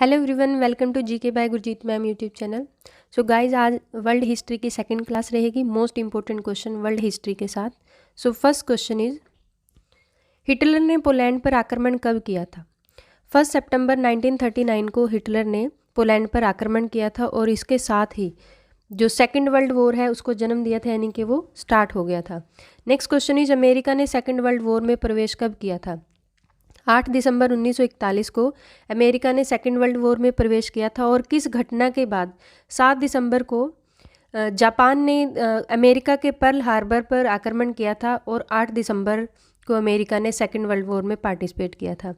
Hello everyone, welcome to GK by Gurjeet ma'am YouTube channel. So guys, आज world history की second class रहेगी। Most important question world history के साथ। So first question is, Hitler ने Poland पर आक्रमण कब किया था? 1 सितंबर 1939 को हिटलर ने पोलैंड पर आक्रमण किया था और इसके साथ ही जो सेकेंड वर्ल्ड वॉर है उसको जन्म दिया था, यानी कि वो स्टार्ट हो गया था। नेक्स्ट क्वेश्चन इज, अमेरिका ने सेकेंड वर्ल्ड वॉर में प्रवेश कब किया था? 8 दिसंबर 1941 को अमेरिका ने सेकेंड वर्ल्ड वॉर में प्रवेश किया था। और किस घटना के बाद 7 दिसंबर को जापान ने अमेरिका के पर्ल हार्बर पर आक्रमण किया था और 8 दिसंबर को अमेरिका ने सेकेंड वर्ल्ड वॉर में पार्टिसिपेट किया था।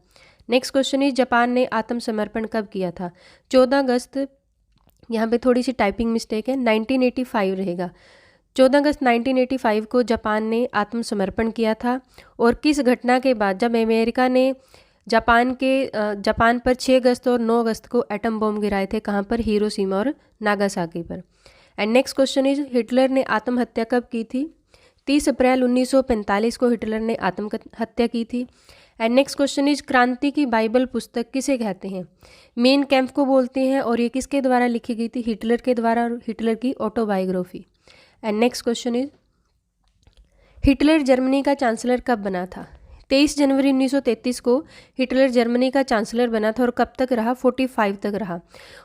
नेक्स्ट क्वेश्चन इज, जापान ने आत्मसमर्पण कब किया था? 14 अगस्त, यहाँ पे थोड़ी सी टाइपिंग मिस्टेक है, 1985 रहेगा। 14 अगस्त 1985 को जापान ने आत्मसमर्पण किया था। और किस घटना के बाद, जब अमेरिका ने जापान पर 6 अगस्त और 9 अगस्त को एटम बॉम्ब गिराए थे, कहाँ पर? हिरोशिमा और नागासाकी पर। And next question is, Hitler ने आत्महत्या कब की थी? 30 अप्रैल 1945 को हिटलर ने आत्महत्या की थी। एंड नेक्स्ट क्वेश्चन इज, क्रांति की बाइबल पुस्तक किसे कहते हैं? मेन कैंप को बोलते हैं। और ये किसके द्वारा लिखी गई थी? हिटलर के द्वारा, और हिटलर की autobiography. And next question is, Hitler Germany का चांसलर कब बना था? 23 जनवरी 1933 को हिटलर जर्मनी का चांसलर बना था। और कब तक रहा? 45 तक रहा।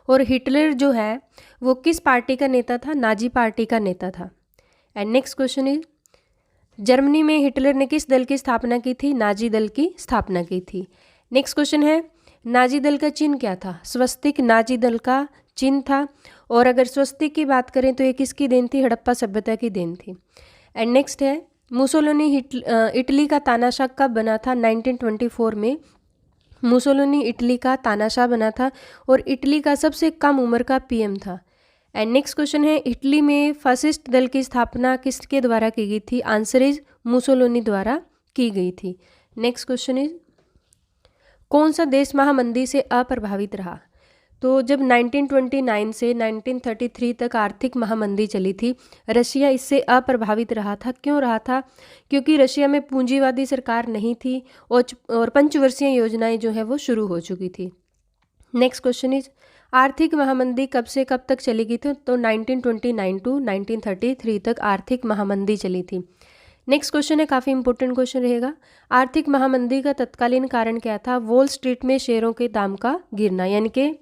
और हिटलर जो है वो किस पार्टी का नेता था? नाजी पार्टी का नेता था। And next question is, Germany में हिटलर ने किस दल की स्थापना की थी? नाजी दल की स्थापना की थी। नेक्स्ट क्वेश्चन है, नाजी दल का चिन्ह क्या था? स्वस्तिक नाजी दल का चिन्ह था। और अगर स्वस्तिक की बात करें तो ये किसकी देन थी? हड़प्पा सभ्यता की देन थी। एंड नेक्स्ट है, मुसोलिनी इटली का तानाशाह कब बना था? 1924 में मुसोलिनी इटली का तानाशाह बना था और इटली का सबसे कम उम्र का पीएम था। एंड नेक्स्ट क्वेश्चन है, इटली में फासिस्ट दल की स्थापना किसके द्वारा की गई थी? आंसर इज मुसोलिनी द्वारा की गई थी। नेक्स्ट क्वेश्चन इज, कौन सा देश महामंदी से अप्रभावित रहा? तो जब 1929 से 1933 तक आर्थिक महामंदी चली थी, रशिया इससे अप्रभावित रहा था। क्यों रहा था? क्योंकि रशिया में पूंजीवादी सरकार नहीं थी और पंचवर्षीय योजनाएं जो है वो शुरू हो चुकी थी। नेक्स्ट क्वेश्चन इज, आर्थिक महामंदी कब से कब तक चली गई थी? तो 1929 टू 1933 तक आर्थिक महामंदी चली थी। नेक्स्ट क्वेश्चन है, काफ़ी इंपॉर्टेंट क्वेश्चन रहेगा। आर्थिक महामंदी का तत्कालीन कारण क्या था? वॉल स्ट्रीट में शेयरों के दाम का गिरना, यानी कि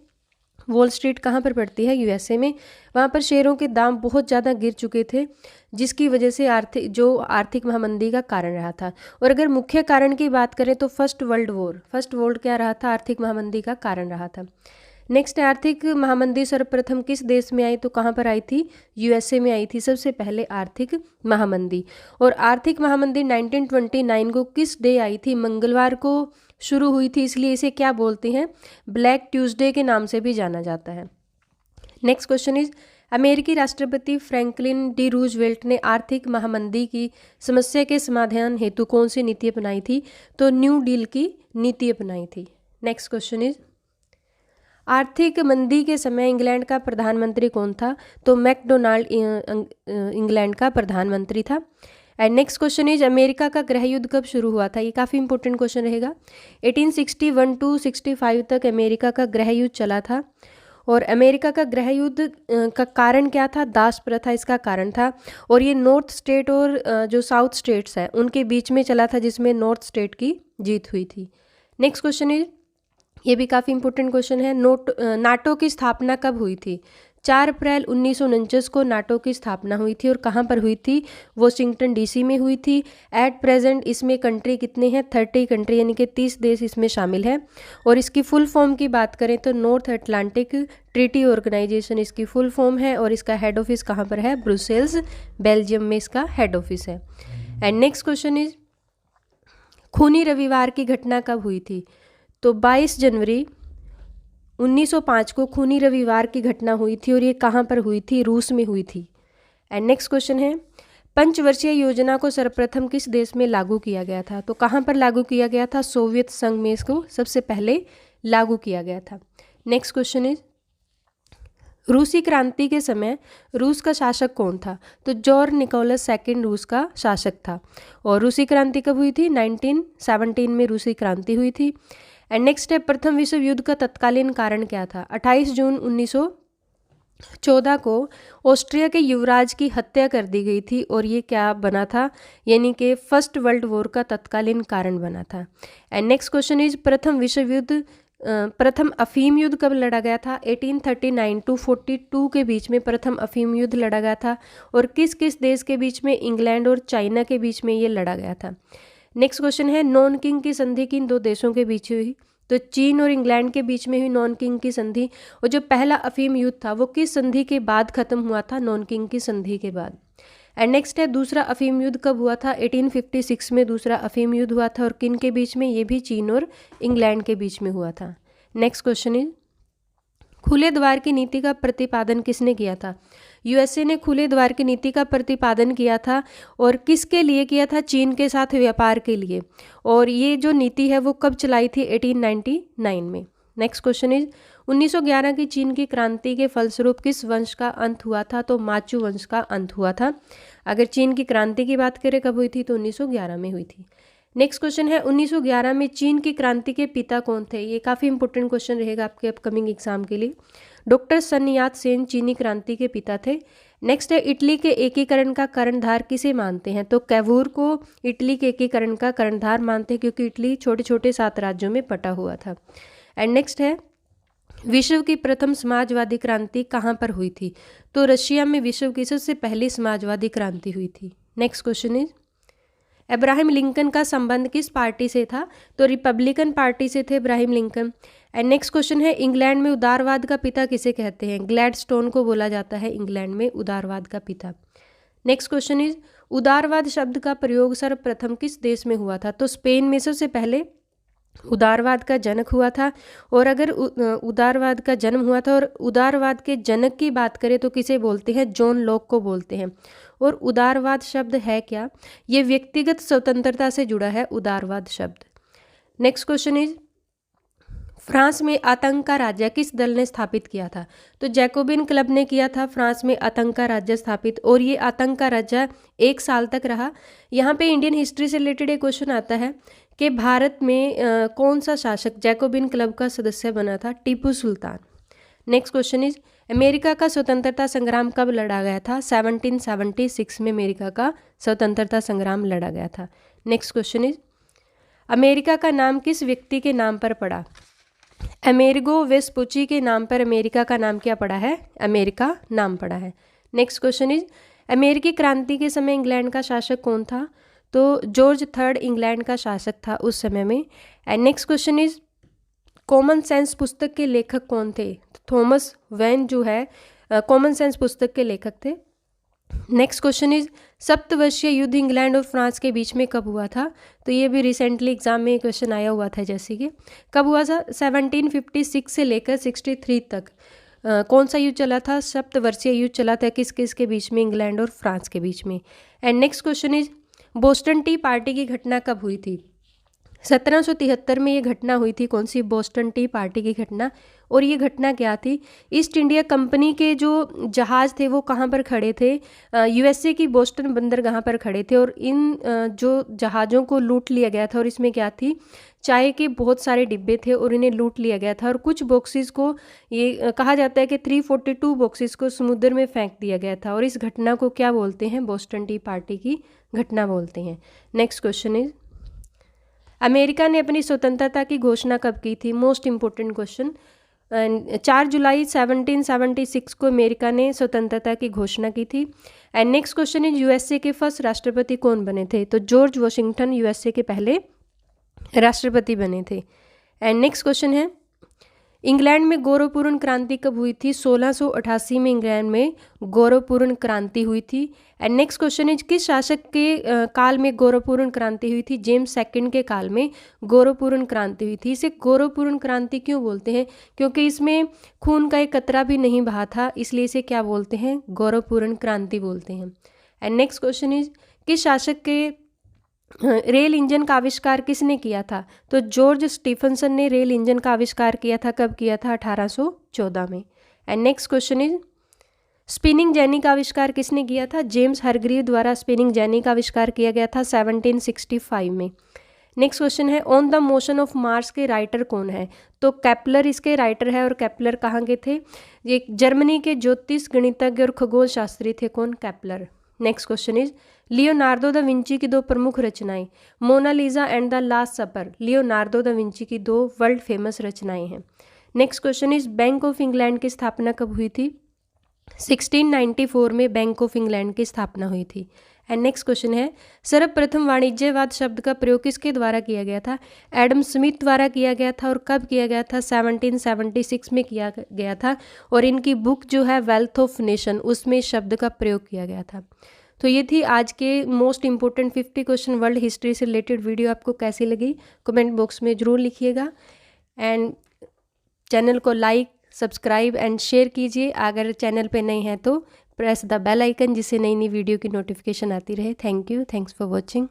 वॉल स्ट्रीट कहाँ पर पड़ती है? यूएसए में। वहाँ पर शेयरों के दाम बहुत ज़्यादा गिर चुके थे, जिसकी वजह से आर्थिक महामंदी का कारण रहा था। और अगर मुख्य कारण की बात करें तो फर्स्ट वर्ल्ड क्या रहा था? आर्थिक महामंदी का कारण रहा था। नेक्स्ट, आर्थिक महामंदी सर्वप्रथम किस देश में आई? तो कहाँ पर आई थी? यूएसए में आई थी सबसे पहले आर्थिक महामंदी। और आर्थिक महामंदी 1929 को किस डे आई थी? मंगलवार को शुरू हुई थी, इसलिए इसे क्या बोलते हैं? ब्लैक ट्यूसडे के नाम से भी जाना जाता है। नेक्स्ट क्वेश्चन इज, अमेरिकी राष्ट्रपति फ्रैंकलिन डी रूजवेल्ट ने आर्थिक महामंदी की समस्या के समाधान हेतु कौन सी नीति अपनाई थी? तो न्यू डील की नीति अपनाई थी। नेक्स्ट क्वेश्चन इज, आर्थिक मंदी के समय इंग्लैंड का प्रधानमंत्री कौन था? तो मैकडोनाल्ड इंग्लैंड का प्रधानमंत्री था। And next question is, America का गृह युद्ध कब शुरू हुआ था? ये काफ़ी इंपॉर्टेंट क्वेश्चन रहेगा। 1861 टू 65 तक अमेरिका का गृह युद्ध चला था। और अमेरिका का गृह युद्ध का कारण क्या था? दास प्रथा इसका कारण था। और ये नॉर्थ स्टेट और जो साउथ स्टेट्स हैं उनके बीच में चला था, जिसमें नॉर्थ स्टेट की जीत हुई थी। नेक्स्ट क्वेश्चन इज, ये भी काफ़ी इंपॉर्टेंट क्वेश्चन है, नाटो की स्थापना कब हुई थी? 4 अप्रैल 1949 को नाटो की स्थापना हुई थी। और कहाँ पर हुई थी? वॉशिंगटन डीसी में हुई थी। एट प्रेजेंट इसमें कंट्री कितने हैं? 30 कंट्री, यानी कि 30 देश इसमें शामिल है। और इसकी फुल फॉर्म की बात करें तो नॉर्थ अटलांटिक ट्रीटी ऑर्गेनाइजेशन इसकी फुल फॉर्म है। और इसका हेड ऑफिस कहाँ पर है? ब्रुसेल्स, बेल्जियम में इसका हेड ऑफिस है। एंड नेक्स्ट क्वेश्चन इज, खूनी रविवार की घटना कब हुई थी? तो 22 जनवरी 1905 को खूनी रविवार की घटना हुई थी। और ये कहाँ पर हुई थी? रूस में हुई थी। एंड नेक्स्ट क्वेश्चन है, पंचवर्षीय योजना को सर्वप्रथम किस देश में लागू किया गया था? तो कहाँ पर लागू किया गया था? सोवियत संघ में इसको सबसे पहले लागू किया गया था। नेक्स्ट क्वेश्चन इज, रूसी क्रांति के समय रूस का शासक कौन था? तो जॉर्ज निकोलस सेकंड रूस का शासक था। और रूसी क्रांति कब हुई थी? 1917 में रूसी क्रांति हुई थी। एंड नेक्स्ट है प्रथम विश्व युद्ध का तत्कालीन कारण क्या था। 28 जून 1914 को ऑस्ट्रिया के युवराज की हत्या कर दी गई थी और ये क्या बना था, यानी कि फर्स्ट वर्ल्ड वॉर का तत्कालीन कारण बना था। एंड नेक्स्ट क्वेश्चन इज प्रथम अफीम युद्ध कब लड़ा गया था। 1839 टू 42 के बीच में प्रथम अफीम युद्ध लड़ा गया था और किस किस देश के बीच में, इंग्लैंड और चाइना के बीच में ये लड़ा गया था। नेक्स्ट क्वेश्चन है नॉन किंग की संधि किन दो देशों के बीच हुई। तो चीन और इंग्लैंड के बीच में हुई नॉन किंग की संधि। और जो पहला अफीम युद्ध था वो किस संधि के बाद खत्म हुआ था, नॉन किंग की संधि के बाद। एंड नेक्स्ट है दूसरा अफीम युद्ध कब हुआ था। 1856 में दूसरा अफीम युद्ध हुआ था और किन के बीच में, ये भी चीन और इंग्लैंड के बीच में हुआ था। नेक्स्ट क्वेश्चन इज खुले द्वार की नीति का प्रतिपादन किसने किया था। यूएसए ने खुले द्वार की नीति का प्रतिपादन किया था और किसके लिए किया था, चीन के साथ व्यापार के लिए। और ये जो नीति है वो कब चलाई थी, 1899 में। नेक्स्ट क्वेश्चन इज 1911 की चीन की क्रांति के फलस्वरूप किस वंश का अंत हुआ था। तो माचू वंश का अंत हुआ था। अगर चीन की क्रांति की बात करें कब हुई थी, तो 1911 में हुई थी। नेक्स्ट क्वेश्चन है 1911 में चीन की क्रांति के पिता कौन थे। ये काफ़ी इंपॉर्टेंट क्वेश्चन रहेगा आपके अपकमिंग एग्जाम के लिए। डॉक्टर सन यात सेन चीनी क्रांति के पिता थे। नेक्स्ट है इटली के एकीकरण का कर्णधार किसे मानते हैं। तो कैवूर को इटली के एकीकरण का कर्णधार मानते हैं क्योंकि इटली छोटे छोटे 7 राज्यों में बटा हुआ था। एंड नेक्स्ट है विश्व की प्रथम समाजवादी क्रांति कहाँ पर हुई थी। तो रशिया में विश्व की सबसे पहली समाजवादी क्रांति हुई थी। Next question is Abraham Lincoln का संबंध किस पार्टी से था। तो रिपब्लिकन पार्टी से थे Abraham Lincoln. And next question है इंग्लैंड में उदारवाद का पिता किसे कहते हैं। ग्लैडस्टोन को बोला जाता है इंग्लैंड में उदारवाद का पिता। नेक्स्ट क्वेश्चन इज उदारवाद शब्द का प्रयोग सर्वप्रथम किस देश में हुआ था। तो स्पेन में सबसे पहले उदारवाद का जनक हुआ था। और अगर उदारवाद का जन्म हुआ था और उदारवाद के जनक की बात करें तो किसे बोलते हैं, जॉन लॉक को बोलते हैं। और उदारवाद शब्द है क्या, ये व्यक्तिगत स्वतंत्रता से जुड़ा है उदारवाद शब्द। नेक्स्ट क्वेश्चन इज फ्रांस में आतंक का राज्य किस दल ने स्थापित किया था। तो जैकोबिन क्लब ने किया था फ्रांस में आतंक का राज्य स्थापित और ये आतंक का राज्य 1 साल तक रहा। यहाँ पे इंडियन हिस्ट्री से रिलेटेड एक क्वेश्चन आता है कि भारत में कौन सा शासक जैकोबिन क्लब का सदस्य बना था, Tipu Sultan. Next question is America का स्वतंत्रता संग्राम कब लड़ा गया था। 1776 में अमेरिका का स्वतंत्रता संग्राम लड़ा गया था। नेक्स्ट क्वेश्चन इज अमेरिका का नाम किस व्यक्ति के नाम पर पड़ा। अमेरिगो वेस्पुची के नाम पर अमेरिका का नाम क्या पड़ा है, अमेरिका नाम पड़ा है। नेक्स्ट क्वेश्चन इज अमेरिकी क्रांति के समय इंग्लैंड का शासक कौन था। तो जॉर्ज III इंग्लैंड का शासक था उस समय में। And next question is common sense पुस्तक के लेखक कौन थे। थॉमस वेन जो है कॉमन सेंस पुस्तक के लेखक थे। नेक्स्ट क्वेश्चन इज सप्तवर्षीय युद्ध इंग्लैंड और फ्रांस के बीच में कब हुआ था। तो ये भी रिसेंटली एग्जाम में क्वेश्चन आया हुआ था, जैसे कि कब हुआ था। 1756 से लेकर 63 तक कौन सा युद्ध चला था, सप्तवर्षीय युद्ध चला था किस किस के बीच में, इंग्लैंड और फ्रांस के बीच में। And next question is Boston T party की घटना कब हुई थी। 1773 में ये घटना हुई थी, कौन सी, बोस्टन टी पार्टी की घटना। और ये घटना क्या थी, ईस्ट इंडिया कंपनी के जो जहाज़ थे वो कहाँ पर खड़े थे, यूएसए की बोस्टन बंदरगाह पर खड़े थे और इन जो जहाज़ों को लूट लिया गया था। और इसमें क्या थी, चाय के बहुत सारे डिब्बे थे और इन्हें लूट लिया गया था। और कुछ बॉक्सेस को ये कहा जाता है कि 342 बॉक्सेस को समुद्र में फेंक दिया गया था। और इस घटना को क्या बोलते हैं, बोस्टन टी पार्टी की घटना बोलते हैं। नेक्स्ट क्वेश्चन इज अमेरिका ने अपनी स्वतंत्रता की घोषणा कब की थी। Most important question. 4 जुलाई 1776 को अमेरिका ने स्वतंत्रता की घोषणा की थी। And next question is USA के फर्स्ट राष्ट्रपति कौन बने थे। तो जॉर्ज वॉशिंगटन यूएसए के पहले राष्ट्रपति बने थे। एंड नेक्स्ट क्वेश्चन है इंग्लैंड में गौरवपूर्ण क्रांति कब हुई थी। 1688 में इंग्लैंड में गौरवपूर्ण क्रांति हुई थी। एंड नेक्स्ट क्वेश्चन इज किस शासक के काल में गौरवपूर्ण क्रांति हुई थी। जेम्स II के काल में गौरवपूर्ण क्रांति हुई थी। इसे गौरवपूर्ण क्रांति क्यों बोलते हैं, क्योंकि इसमें खून का एक कतरा भी नहीं बहा था, इसलिए इसे क्या बोलते हैं, गौरवपूर्ण क्रांति बोलते हैं। एंड नेक्स्ट क्वेश्चन इज किस शासक के रेल इंजन का आविष्कार किसने किया था। तो जॉर्ज स्टीफनसन ने रेल इंजन का आविष्कार किया था, कब किया था, 1814 में। And next question is spinning jenny का आविष्कार किसने किया था। जेम्स हरग्रीव द्वारा स्पिनिंग जेनी का आविष्कार किया गया था 1765 में। नेक्स्ट क्वेश्चन है on the motion of Mars के राइटर कौन है? तो केपलर इसके राइटर है, और केपलर कहाँ के थे? ये जर्मनी के ज्योतिष गणितज्ञ और खगोल शास्त्री थे। कौन? Kepler. Next question is Leonardo da Vinci की दो प्रमुख रचनाएं, Mona Lisa and the last supper, Leonardo da Vinci की दो वर्ल्ड फेमस रचनाएं हैं। Next question is Bank of England की स्थापना कब हुई थी? 1694 में बैंक ऑफ इंग्लैंड की स्थापना हुई थी। एंड नेक्स्ट क्वेश्चन है सर्वप्रथम वाणिज्यवाद शब्द का प्रयोग किसके द्वारा किया गया था? एडम स्मिथ द्वारा किया गया था। और कब किया गया था? 1776 में किया गया था। और इनकी बुक जो है वेल्थ ऑफ नेशन, उसमें इस शब्द का प्रयोग किया गया था। तो ये थी आज के most important 50 question world history से रिलेटेड। वीडियो आपको कैसी लगी कमेंट बॉक्स में ज़रूर लिखिएगा। एंड चैनल को लाइक, सब्सक्राइब एंड शेयर कीजिए। अगर चैनल पे नहीं है तो प्रेस द बेल आइकन, जिससे नई नई वीडियो की नोटिफिकेशन आती रहे। Thank you, thanks for watching.